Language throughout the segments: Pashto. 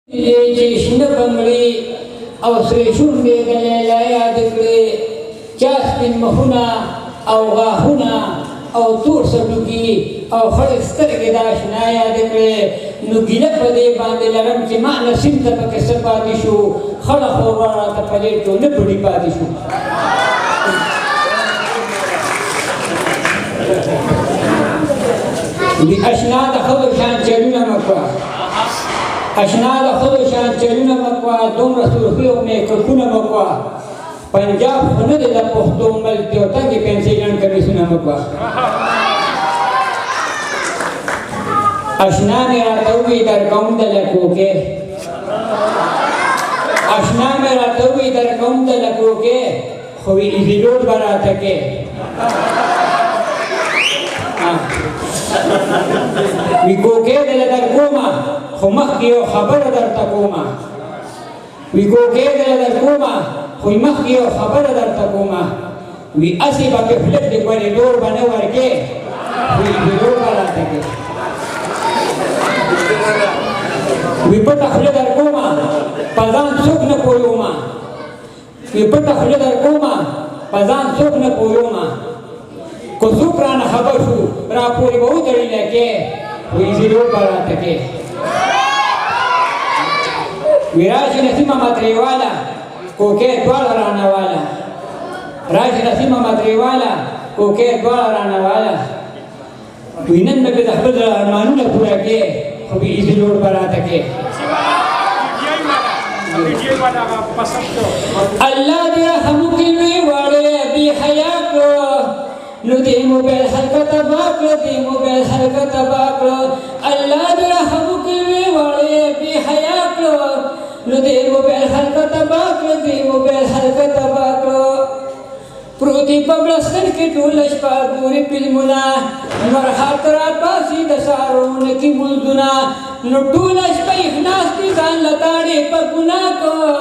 شنه بنگړي او سرې شونډې دلیلا یاد کړې چا سپین مخونه او غاښونه او تور سټوکي او خړې سترګې د اشنا یاد کړې نو ګیله په دې باندې لرم چې ما نصیب ته پکې څه پاتې شو خړه خورا راته پلیټ کې نه بډي پاتې شو د اشنا د ښځو شان چلونه مه کوه اشنا د ښځو شان چلونه مه کوه دومره سرخي او میکاپونه مه کوه پنجاب خو نه دی د پښتو ملک دی او تګې پنسلن کمیسونه مه کوه اشنا مې راته ووایي درکوم دله کوکې اشنا مې راته ووایي درکوم دله کوکې خو وي ایزیلوډ به راته کې وی کوکې دله در کومه خو مخکې یو خبره درته کومه وی کوکې دله در کومه خو مخکې یو خبره درته کومه وی اسې به پې فلپ دې کوریډور به نه ورکې وی ایزیلوډ به راته کې وی پټه خوله در کومه په ځان څوک نه پوهېږم وی پټه خوله در کومه په ځان څوک نه پوهېږم کو څوک رانه خبر شو راپورې به وتړي لکې وی ایزیلوډ به راته کې وی راشي نسیمه مترېواله کوکې دواړه رانه واله راشي نسیمه مترېواله کوکې دواړه رانه واله وی نن به د خپل ارمانونه پوره کې خو به ایزیلوډ به راته کې الله دې رحم وکړي لوی واړی بې حیا کړو نو دې موبایل هلکه تباه کړه دې موبایل هلکه تباه کړه الله دې رحم وکړي لوی واړی بې حیا کړو نو دې موبایل هلکه تباه کړه دې موبایل هلکه تباه کړه پروتي په بلستر کې ټوله شپه ګوري فلمونه نور هات راپاسي د سهارونه کې ملځونه نو ټوله شپه یې ناستې ځان لتاړې په ګناه کړه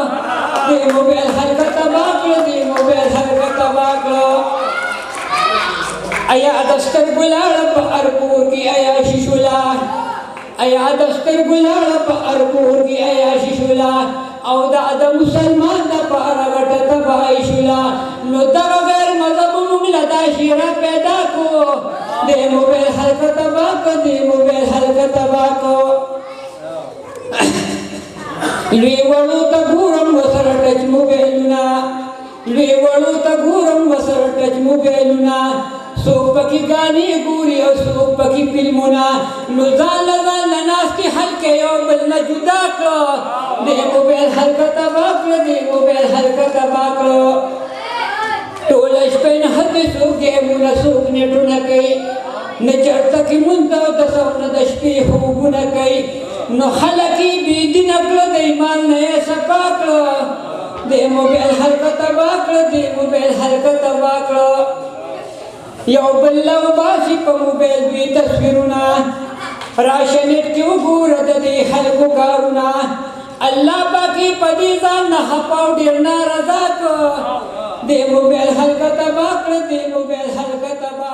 دې موبایل هلکه تباه کړه دې موبایل هلکه تباه کړه ایا د سترګو لاړه په هر کور کې عیاشي شوله ایا د سترګو لاړه په هر کور کې عیاشي شوله او دا د مسلمان دپاره غټه تباهي شوله نو دغه غیر مذهب موږ له دا شیره پیدا کړو دې موبایل هلکه تباه کړه دې موبایل هلکه تباه کړه لوی وړو ته ګورم ورسره ټچ موبایلونه لوی وړو ته ګورم ورسره ټچ موبایلونه څوک پکې ګانې ګوري او څوک پکې فلمونه نو ځان له ځان نه ناستې هلکه یو بل نه جدا کړه دې موبایل هلکه تباه کړه دې موبایل هلکه تباه کړه ټوله شپه یې نهتې څوک ګیمونه څوک نیټونه کوي نه چرته کې مونځ او د سهار نه د شپې خوبونه کوي نو خلک یې بېدینه کړه د ایمان نه یې صفا کړه دې موبایل هلکه تباه کړه دې موبایل هلکه تباه کړه یو بل له وباسي په موبایل دوی تصویرونه راشه نیټ کې وګوره د دې خلکو کارونه الله پاکي په دې ځان نه خفه او ډېر نارضا کړه دې موبایل هلکه تباه کړه دې موبایل هلکه تباه